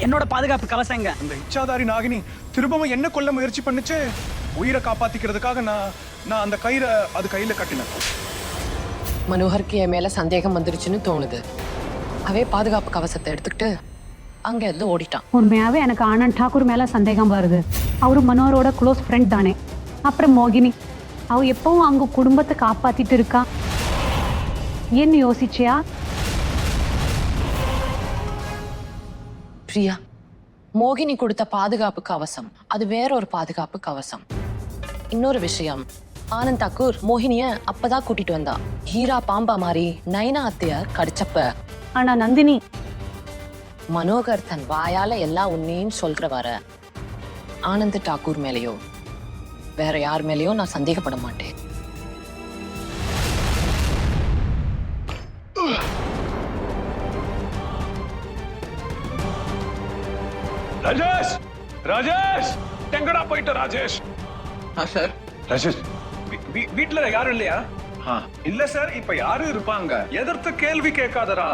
என்னோட பாதுகாப்பு கவசம் எங்க? அந்த இச்சாதாரி நாகினி திரும்பவும் என்ன கொல்ல முயற்சி பண்ணுச்சு. உயிரை காப்பாத்திக்கிறதுக்காக நான் அந்த கயிறை அது கையில கட்டினேன். மனோகருக்கு என் மேல சந்தேகம் வந்துருச்சுன்னு தோணுது. அவே பாதுகாப்பு கவசத்தை எடுத்துக்கிட்டு அங்க இருந்து ஓடிட்டான். உண்மையாவே எனக்கு ஆனந்த் டாக்கூர் மேல சந்தேகம் வருது. அவரு மனோகரோட க்ளோஸ் ஃப்ரெண்ட் தானே. அப்புறம் மோகினி அவ எப்பவும் அவங்க குடும்பத்தை காப்பாத்திட்டு இருக்கா. என்ன யோசிச்சியா? பிரியா, மோகினி கொடுத்த பாதுகாப்பு கவசம் அது வேற ஒரு பாதுகாப்பு கவசம். இன்னொரு விஷயம், ஆனந்த் தாக்கூர் மோகினிய அப்பதான் கூட்டிட்டு வந்தா. ஹீரா பாம்பா மாதிரி நைனா அத்தைய கடிச்சப்ப. ஆனா நந்தினி, மனோகர் தன் வாயால எல்லா உண்மையும் சொல்றவர ஆனந்த் டாக்கூர் மேலேயோ வேற யார் மேலேயோ நான் சந்தேகப்பட மாட்டேன். ராஜேஷ், ராஜேஷ், எங்கடா போயிட்ட ராஜேஷ்? சார். ராஜேஷ், வீட்டுல யாரும் இல்லையா? இல்ல சார், இப்ப யாரும் இருப்பாங்க. எதிர்த்து கேள்வி கேட்காதரா.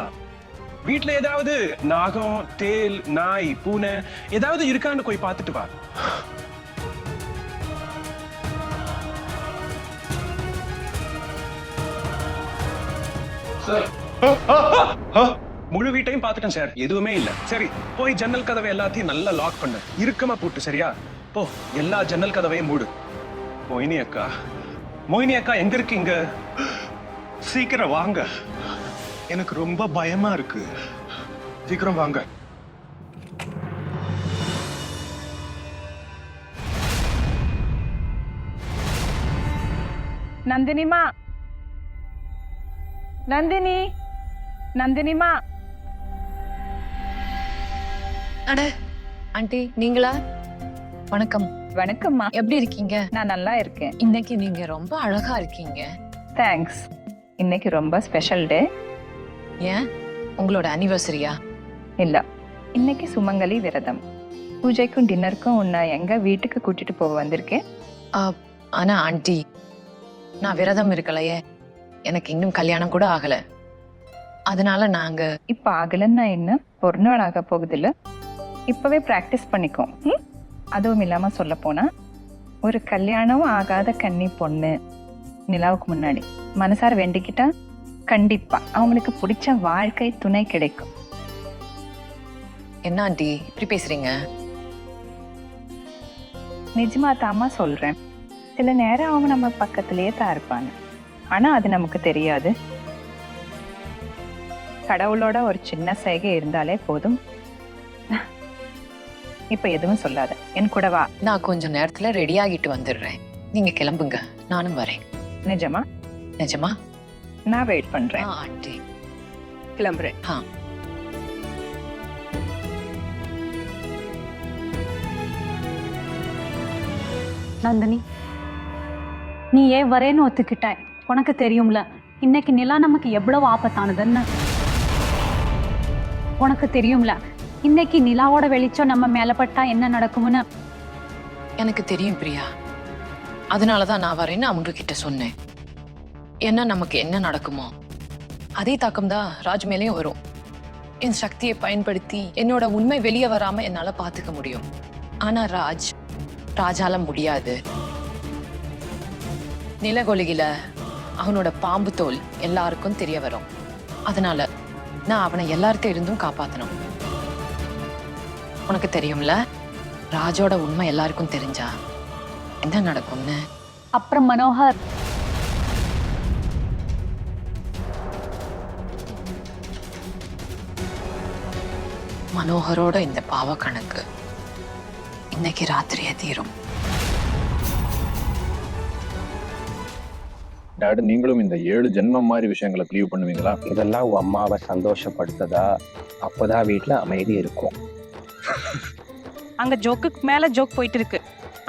வீட்டுல ஏதாவது நாகம், தேல், நாய், பூனை ஏதாவது இருக்கான்னு போய் பார்த்துட்டு வா. முழு வீட்டையும் பார்த்துட்டேன் சார், எதுவுமே இல்ல. சரி, போய் ஜன்னல் கதவை எல்லாத்தையும் நல்லா லாக் பண்ணு, இறுக்கமா போட்டு. சரியா? போ, எல்லா ஜன்னல் கதவையும் மூடு. மோகினி அக்கா, மோகினி அக்கா எங்க இருக்கீங்க? சீக்கிரம் வாங்க, எனக்கு ரொம்ப பயமா இருக்கு. சீக்கிரம் வாங்க. நந்தினிமா, நந்தினி, நந்தினிமா. அட ஆண்டி, நீங்களா? வணக்கம். வணக்கம்மா. எப்படி இருக்கீங்க? நான் நல்லா இருக்கேன். இன்னைக்கு நீங்க ரொம்ப அழகா இருக்கீங்க. தேங்க்ஸ். இன்னைக்கு ரொம்ப ஸ்பெஷல் டே. ஏன், உங்களோட அனிவர்சரியா? இல்ல, இன்னைக்கு சுமங்கலி விரதம். பூஜைக்கும் டின்னருக்கும் உன்னை எங்க வீட்டுக்கு கூட்டிட்டு போக வந்திருக்கேன். ஆனா ஆண்டி, நான் விரதம் இருக்கலையே, எனக்கு இன்னும் கல்யாணம் கூட ஆகல. அதனால நாங்க இப்ப ஆகலன்னா என்ன, ஒரு நாள் ஆக போகுது இல்ல. இப்பவே பிராக்டிஸ் பண்ணிக்கோ. அதுவும் இல்லாம சொல்ல போனா, ஒரு கல்யாணம் ஆகாத கன்னி பொண்ணு நிலாவுக்கு முன்னாடி மனசார வேண்டிக்கிட்டா கண்டிப்பா அவங்களுக்கு பிடிச்ச வாழ்க்கை துணை கிடைக்கும். என்ன ஆண்டி இப்படி பேசுறீங்க? நிஜமா தாமா சொல்றேன். சில நேரம் அவங்க நம்ம பக்கத்திலேயே தான் இருப்பாங்க, ஆனா அது நமக்கு தெரியாது. கடவுளோட ஒரு சின்ன சைகை இருந்தாலே போதும். இப்ப எதுவும் சொல்லாத, என் கூட வா. நான் கொஞ்ச நேரத்துல ரெடி ஆகிட்டு வந்துடுறேன். நீங்க கிளம்புங்க, நானும் வரேன். நிஜமா? நிஜமா. நான் வெயிட் பண்றேன். ஆண்டி கிளம்புறேன். நந்தினி, நீ ஏன் வரேன்னு ஒத்துக்கிட்டாய்? உனக்கு தெரியும்ல இன்னைக்கு நிலா நமக்கு எவ்வளவு ஆபத்தானதுன்னு. உனக்கு தெரியும்ல இன்னைக்கு நிலாவோட வெளிச்சம் நம்ம மேல பட்டா என்ன நடக்கும்னு. எனக்கு தெரியும் பிரியா, அதனாலதான் நான் வரேன்னு அவங்க கிட்ட சொன்னேன். என்ன நமக்கு என்ன நடக்குமோ அதே தாக்கம் தான் ராஜ் மேலேயும் வரும். என் சக்தியை பயன்படுத்தி என்னோட உண்மை வெளியே வராம என்னால பாத்துக்க முடியும். ஆனா ராஜால முடியாது. நிலகொலியில அவனோட பாம்பு தோல் எல்லாருக்கும் தெரிய வரும். அதனால நான் அவனை எல்லார்கிட்ட இருந்தும் காப்பாத்தணும். உனக்கு தெரியும்ல, ராஜோட உண்மை எல்லாருக்கும் தெரிஞ்சா என்ன நடக்கும்னு. அப்புறம் மனோகர், மனோகரோட இந்த பாவ கணக்கு இன்னைக்கு ராத்திரியே தீரும். டாடி, நீங்களும் இந்த 7 ஜென்மம் மாதிரி விஷயங்களை கிளீவ் பண்ணுவீங்களா? இதெல்லாம் உன் அம்மாவை சந்தோஷப்படுத்ததா? அப்போதான் வீட்டுல அமைதி இருக்கும். அங்க ஜோக்குக்கு மேல ஜோக் போயிட்டு இருக்கு.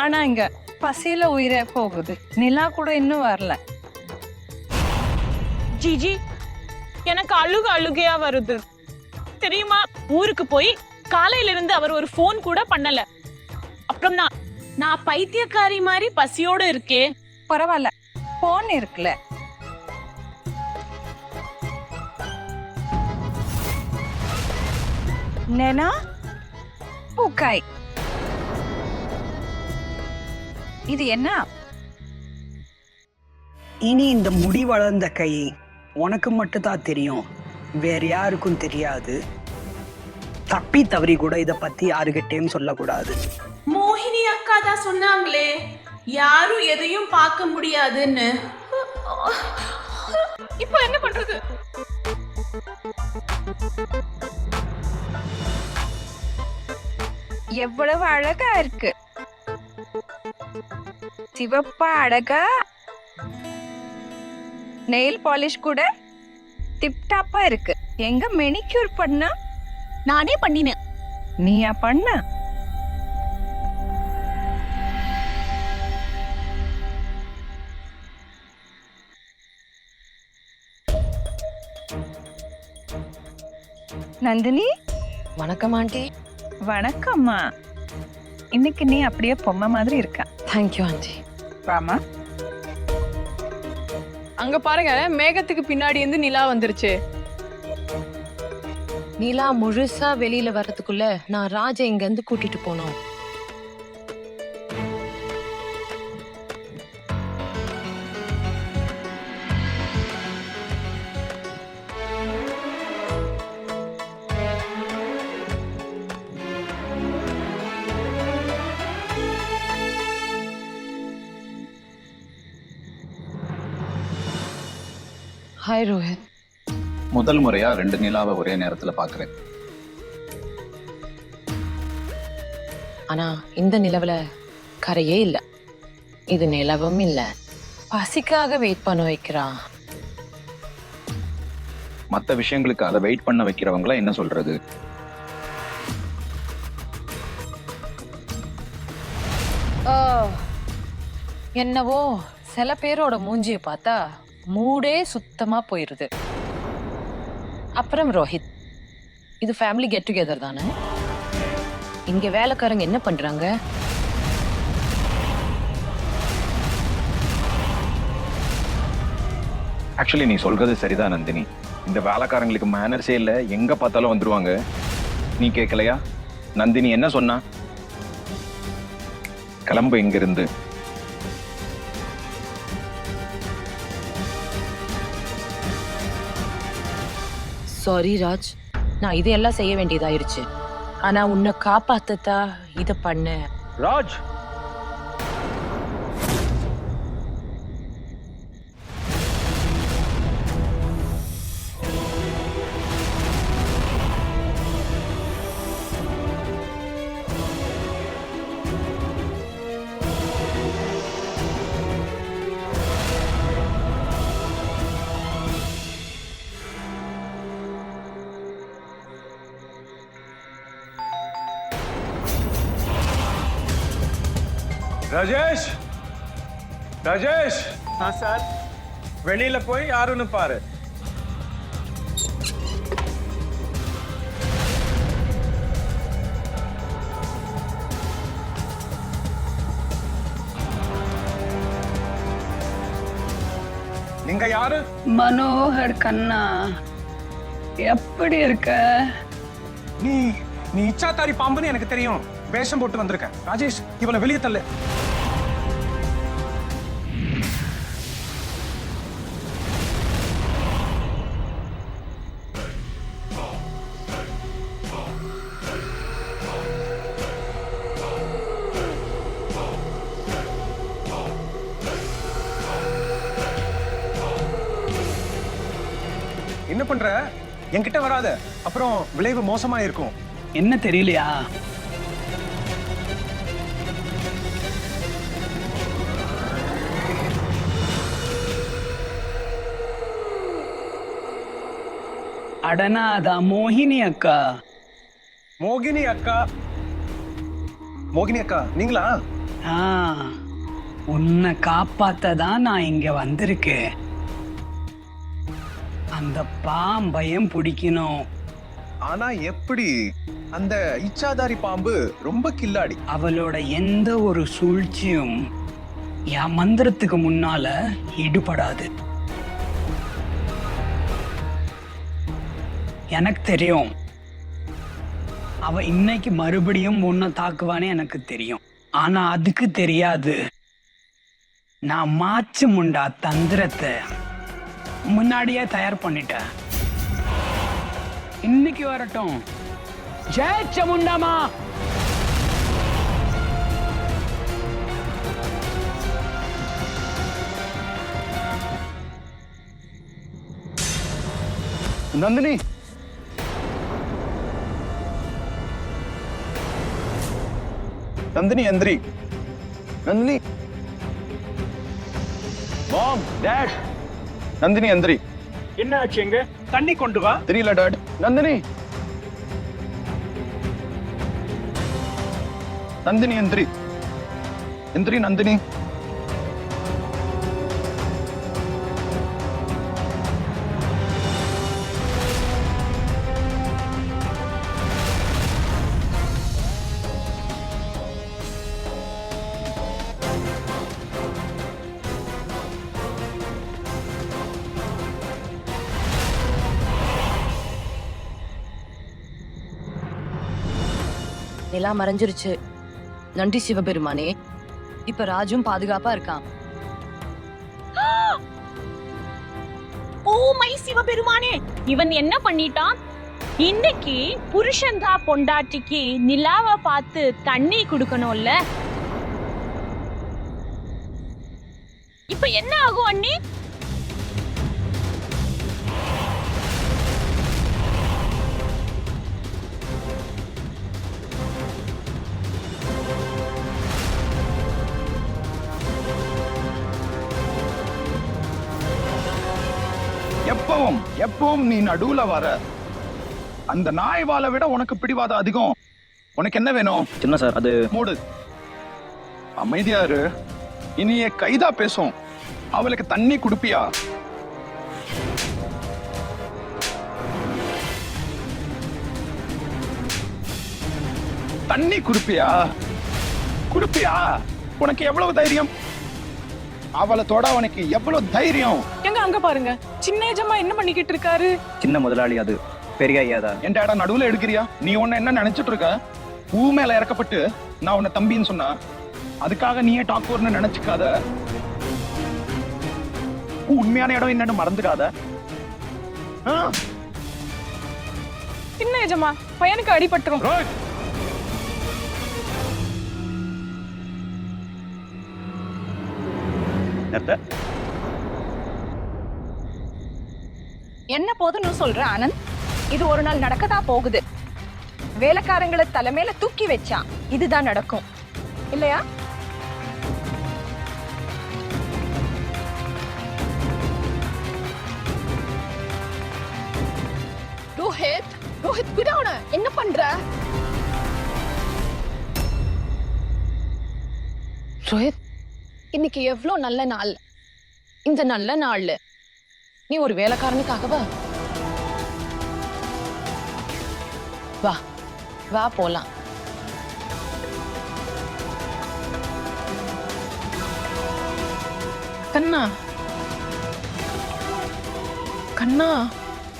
ஆனா இங்க பசியில உயிரே போகுது. நிலா கூட இன்னும் வரல. ஜிஜி, எனக்கு அழுகையா வருது தெரியுமா? ஊருக்கு போய் காலையில இருந்து அவர் ஒரு போன் கூட பண்ணல. அப்புறம் நான் பைத்தியக்காரி மாதிரி பசியோட இருக்கே. பரவாயில்ல, போன் இருக்குல்ல. நேனா, பூக்காய். இது என்ன? இனி இந்த முடி வளர்ந்த கை உனக்கு மட்டும்தான் தெரியும், வேற யாருக்கும் தெரியாது. தப்பி தவறி கூட இத பத்தி யாருகிட்டயும் சொல்லக்கூடாது. மோகினி அக்கா தான் சொன்னாங்களே யாரும் எதையும் பார்க்க முடியாதுன்னு. இப்போ என்ன பண்றது? எவ்வளவு அழகா இருக்கு. சிவப்பா அழகா, நெயில் பாலிஷ் கூட டிப்டாப்பா இருக்கு. எங்க மெனிக்யூர் பண்ணா? நானே பண்ணினேன். நீயா பண்ண? நந்தினி, வணக்கம் ஆண்டி. வணக்கம்மா. இன்னைக்கு நீ அப்படியே பொம்மை மாதிரி இருக்க. Thank you aunty. வாமா. அங்க பாருங்க, மேகத்துக்கு பின்னாடி இருந்து நிலா வந்துருச்சு. நீலா முழுசா வெளியில வர்றதுக்குள்ள நான் ராஜை இங்க இருந்து கூட்டிட்டு போனோம். ஹாய் ரோஹித். முதல் முறையா 2 நிலாவை ஒரே நேரத்துல பாக்குறேன். ஆனா இந்த நிலவுல கரையே இல்ல. இது நிலவும் இல்ல. பசிக்காக வெயிட் பண்ண வைக்கிறான். மத்த விஷயங்களுக்கு அதை வெயிட் பண்ண வைக்கிறவங்கள என்ன சொல்றது? என்னவோ சில பேரோட மூஞ்சிய பார்த்தா மூடே சுத்தமா போயிருது. அப்புறம் ரோஹித், இது ஃபேமிலி கெட் டுகெதர் தானே? இங்க வேலைக்காரங்க என்ன பண்றாங்க? ஆக்சுவலி நீ சொல்றது சரிதான் நந்தினி. இந்த வேலைக்காரங்களுக்கு மேனர்ஸே இல்ல, எங்க பார்த்தாலும் வந்துருவாங்க. நீ கேட்கலையா? நந்தினி என்ன சொன்னா? கிளம்பு இங்க இருந்து. சாரி ராஜ், நான் இதையெல்லாம் செய்ய வேண்டியதாயிருச்சு. ஆனா உன்னை காப்பாத்தத்தா இத பண்ண. ராஜ், ராஜேஷ், ராஜேஷ். சார், வெளியில போய் யாருன்னு பாரு. நீங்க யாரு? மனோகர் கண்ணா, எப்படி இருக்க? நீ நீ இச்சாதாரி பாம்புன்னு எனக்கு தெரியும். வேஷம் போட்டு வந்திருக்கேன். ராஜேஷ், இவளை வெளியே தள்ளு. என்ன பண்ற? என்கிட்ட வராத, அப்புறம் விளைவு மோசமா இருக்கும். என்ன தெரியலையா? அடனாதா மோகினி அக்கா. மோகினி அக்கா? மோகினி அக்கா நீங்களா? உன்னை காப்பாத்ததான் நான் இங்க வந்திருக்கேன். அந்த பாம்பையும் பிடிக்கணும். ஆனா எப்படி? அந்த இச்சாதாரி பாம்பு ரொம்ப கில்லாடி. அவளோட எந்த ஒரு சூழ்ச்சியும் என் மந்திரத்துக்கு முன்னால ஈடுபடாது. எனக்கு தெரியும். அவ இன்னைக்கு மறுபடியும் உன்னை தாக்குவானே எனக்கு தெரியும். ஆனா அதுக்கு தெரியாது நான் மாச்சு முண்டா தந்திரத்தை முன்னாடியே தயார் பண்ணிட்டேன். இன்னைக்கு வரட்டும். ஜெய் சமுண்டாமா. நந்தினி, நந்தினி எந்திரி. நந்தினி, மாம், டாட், நந்தினி எந்திரி. என்ன ஆச்சு? எங்க தண்ணி கொண்டு வா. தெரியல டாட். நந்தினி, நந்தினி எந்திரி. எந்திரி நந்தினி. நிலா மறைஞ்சிருச்சு. நன்றி சிவபெருமானே. இப்ப ராஜும் பாதுகாப்பா இருக்கான். ஓ மை சிவபெருமானே, இவன் என்ன பண்ணிட்டான்? இன்னைக்கு புருஷன்தா பொண்டாட்டிக்கு நிலாவை பார்த்து தண்ணி குடுக்கணும்ல. இப்ப என்ன ஆகும் அண்ணி? எப்பவும் நீ நடுவுல வர. அந்த நாய் வாழை விட உனக்கு பிடிவாதம் அதிகம். உனக்கு என்ன வேணும்? சின்ன சார் அது மூடு. அமைதியாரு. இனிய கைதா பேசும். அவளுக்கு தண்ணி குடுப்பியா? தண்ணி குடுப்பியா? குடுப்பியா? உனக்கு எவ்வளவு தைரியம்? அவளை தொட உனக்கு எவ்வளவு தைரியம்? எங்க அங்க பாருங்க, சின்ன எஜமா என்ன பண்ணிக்கிட்டு இருக்காரு? சின்ன முதலாளி, அது பெரிய ஐயாதா. என் இடம் நடுவுல எடுக்கிறியா? நீ உன்ன என்ன நினைச்சிட்டு இருக்க? பூ மேல இறக்கப்பட்டு நான் உன்னை தம்பின்னு சொன்னா அதுக்காக நீயே டாக்டர்னு நினைச்சுக்காத. உண்மையான இடம் என்னன்னு மறந்துடாத. சின்ன எஜமா, பையனுக்கு அடிபட்டுரும். என்ன போதுன்னு சொல்ற ஆனந்த்? இது ஒரு நாள் நடக்கதான் போகுது. வேலைக்காரங்களை தலைமையில தூக்கி வச்சா இதுதான் நடக்கும் இல்லையா? ரோஹித், ரோஹித் விடாவன, என்ன பண்ற? ரோஹித், இன்னைக்கு எவ்வளோ நல்ல நாள். இந்த நல்ல நாள்ல நீ ஒரு வேலைக்காரனுக்காகவா? வா வா போலாம். கண்ணா, கண்ணா,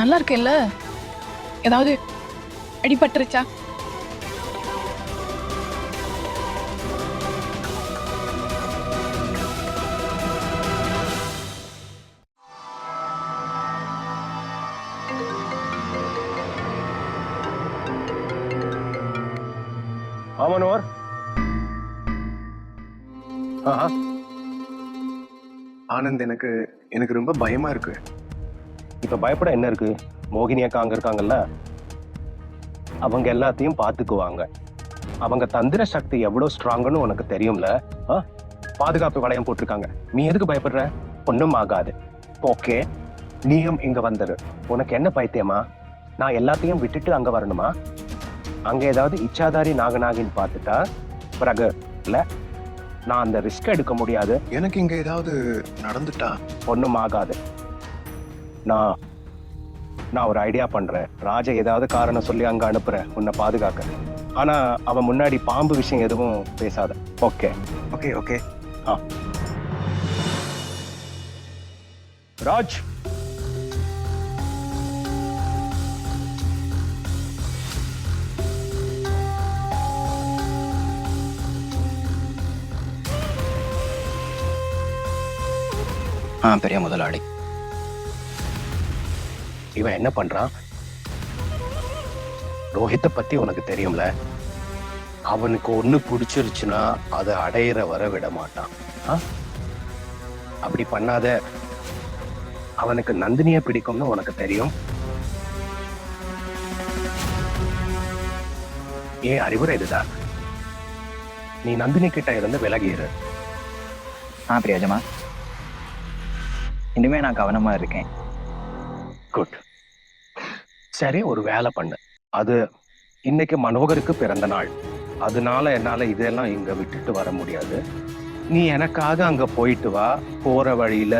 நல்லா இருக்கேல்ல? ஏதாவது அடிபட்டுருச்சா? ஆமனோர். ஆனந்த், எனக்கு ரொம்ப பயமா இருக்கு. இப்ப பயப்பட என்ன இருக்கு? மோகினி அக்கா அங்க இருக்காங்கல்ல, அவங்க எல்லாத்தையும் பாத்துக்குவாங்க. அவங்க தந்திர சக்தி எவ்வளவு ஸ்ட்ராங்னு உனக்கு தெரியும்ல. பாதுகாப்பு வளையம் போட்டிருக்காங்க. நீ எதுக்கு பயப்படுற? ஒண்ணும் ஆகாது. ஓகே, நீயும் இங்க வந்துரு. உனக்கு என்ன பைத்தியமா? நான் எல்லாத்தையும் விட்டுட்டு அங்க வரணுமா? அங்க ஏதாவது இச்சாதாரி நாகநாகின்னு பார்த்துட்டா பிறகு இல்ல, நான் அந்த ரிஸ்க் எடுக்க முடியாது. எனக்கு இங்க ஏதாவது நடந்துட்டா ஒண்ணும் ஆகாது. நான் ஒரு ஐடியா பண்றேன். ராஜா ஏதாவது காரணம் சொல்லி அங்க அனுப்புறேன் உன்னை பாதுகாக்க. ஆனா அவன் முன்னாடி பாம்பு விஷயம் எதுவும் பேசாத. Okay okay okay. ராஜ், பெரிய முதலாளி. இவன் என்ன பண்றான்? ரோஹித்தை பத்தி உனக்கு தெரியும்ல, அவனுக்கு ஒண்ணு பிடிச்சிருச்சுன்னா அதை அடையிற வர விட மாட்டான். அப்படி பண்ணாத. அவனுக்கு நந்தினிய பிடிக்கும்னு உனக்கு தெரியும். ஏன் அறிவுரை இதுதான், நீ நந்தினி கிட்ட இருந்து விலகிரு. பிரியாஜமா, இனிமே நான் கவனமா இருக்கேன். குட். சரி, ஒரு வேலை பண்ணு. அது இன்னைக்கு மனோகருக்கு பிறந்த நாள், அதனால என்னால இதெல்லாம் இங்க விட்டுட்டு வர முடியாது. நீ எனக்காக அங்க போயிட்டு வா. போற வழியில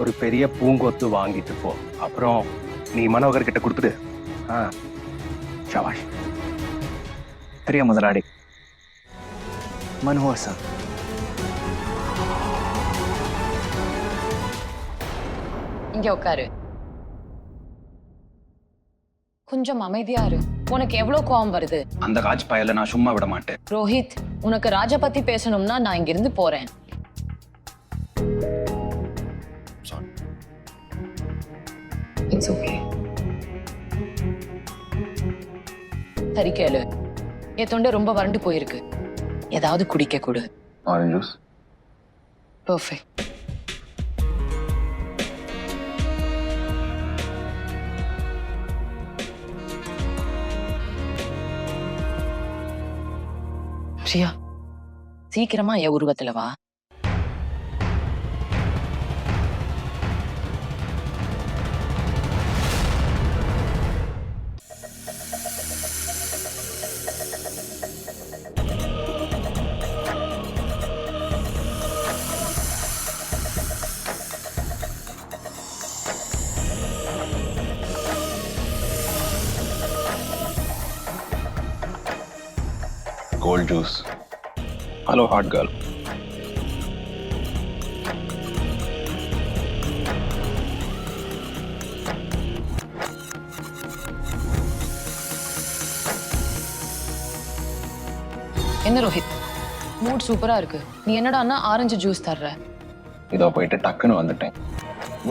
ஒரு பெரிய பூங்கொத்து வாங்கிட்டு போ. அப்புறம் நீ மனோகர் கிட்ட கொடுத்துடு. ஷபாஷ். பெரிய முதலாளி. மனோகர் சார். இங்க உட்காரு. கொஞ்சம் அமைதியா இரு. உனக்கு எவ்வளவு கோவம் வருது? அந்த காட்சி பயல நான் சும்மா விட மாட்டேன். ரோஹித், உனக்கு ராஜா பத்தி பேசணும்னா நான் இங்க இருந்து போறேன். It's okay. சரி கேளு, என் தொண்டை ரொம்ப வறண்டு போயிருக்கு. ஏதாவது குடிக்க கொடு. Orange juice. பெர்ஃபெக்ட். பிரியா, சீக்கிரமா என் உருவத்துல வா. Cold juice. Hello hot girl. என்ன ரோஹித், மூட் சூப்பரா இருக்கு. நீ என்னடான்னா ஆரஞ்சு ஜூஸ் தர்ற. இதோ போயிட்டு டக்குன்னு வந்துட்டேன்.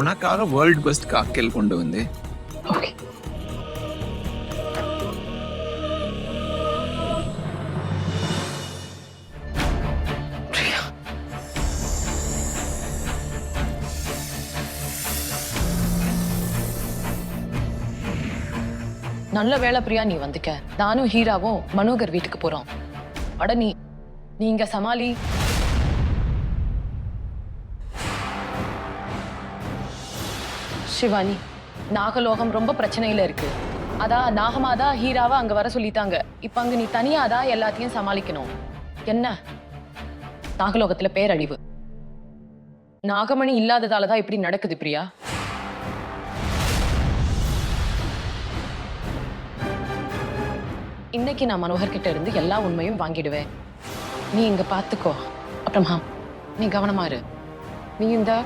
உனக்காக வேர்ல்ட் பெஸ்ட் காக்டெயில் கொண்டு வந்து. ஓகே. நல்ல வேலை பிரியா, நீ வந்துக்க. நானும் ஹீராவும் மனோகர் வீட்டுக்கு போறோம். அட நீங்க சமாளி. சிவானி, நாகலோகம் ரொம்ப பிரச்சனையில இருக்கு. அதான் நாகமாதா ஹீராவை அங்க வர சொல்லிட்டாங்க. இப்ப அங்க நீ தனியாதான் எல்லாத்தையும் சமாளிக்கணும். என்ன, நாகலோகத்துல பேரழிவு. நாகமணி இல்லாததாலதான் இப்படி நடக்குது பிரியா. இன்னைக்கு நான் மனோகர் கிட்ட இருந்து எல்லா உண்மையும் வாங்கிடுவேன். நீ இங்க பாத்துக்கோ. அப்புறமா நீ கவனமா இரு. நீ இந்த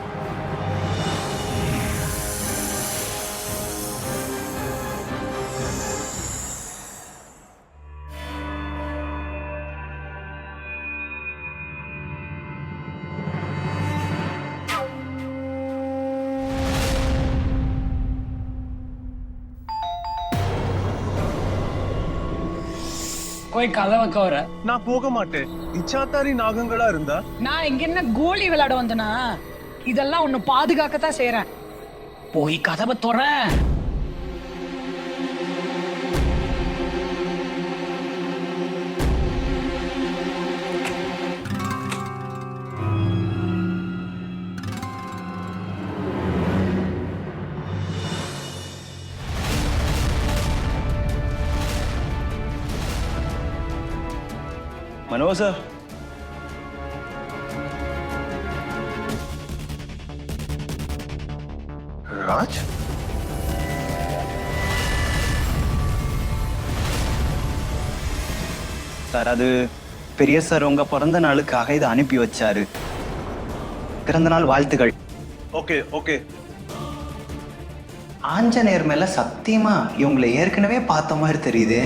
போய் கதவை கவர. நான் போக மாட்டேன். இச்சாத்தாரி நாகங்களா இருந்தா நான் இங்க என்ன கோலி விளையாட வந்தனா? இதெல்லாம் உன்னை பாதுகாக்கத்தான் செய்யறேன். போய் கதவை தொற. मनोहर सर, राज, சார், அது பெரிய சார் உங்க பிறந்த நாளுக்காக இதை அனுப்பி வச்சாரு. பிறந்த நாள் வாழ்த்துக்கள். Okay okay. ஆஞ்சநேயர் மேல சத்தியமா இவங்களை ஏற்கனவே பார்த்த மாதிரி தெரியுது.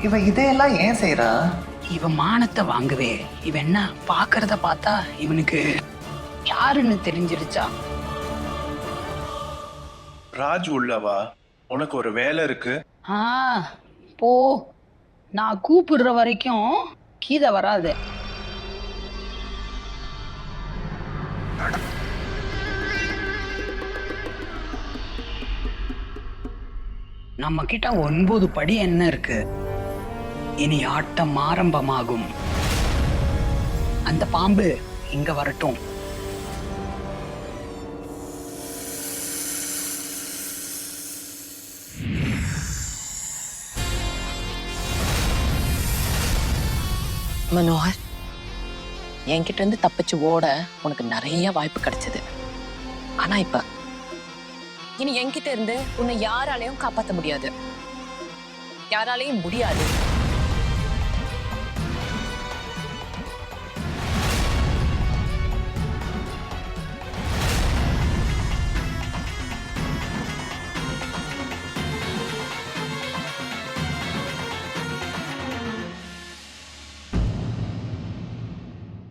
இவ இதையெல்லாம் ஏன் செய்யறா? இவ மானத்தை வாங்குவே. இவ என்ன பாக்குறத பார்த்தா இவனுக்கு யாருன்னு தெரிஞ்சிருச்சா? ராஜ் உள்ளவா? உனக்கு ஒரு வேலை இருக்கு. போ. நான் கூப்பிடுற வரைக்கும் கீதை வராது. நம்ம கிட்ட 9 படி என்ன இருக்கு. இனி ஆட்டம் ஆரம்பமாகும். அந்த பாம்பு இங்க வரட்டும். மனோகர், என்கிட்ட இருந்து தப்பிச்சு ஓட உனக்கு நிறைய வாய்ப்பு கிடைச்சது. ஆனா இப்ப இனி என்கிட்ட இருந்து உன்னை யாராலையும் காப்பாத்த முடியாது. யாராலையும் முடியாது.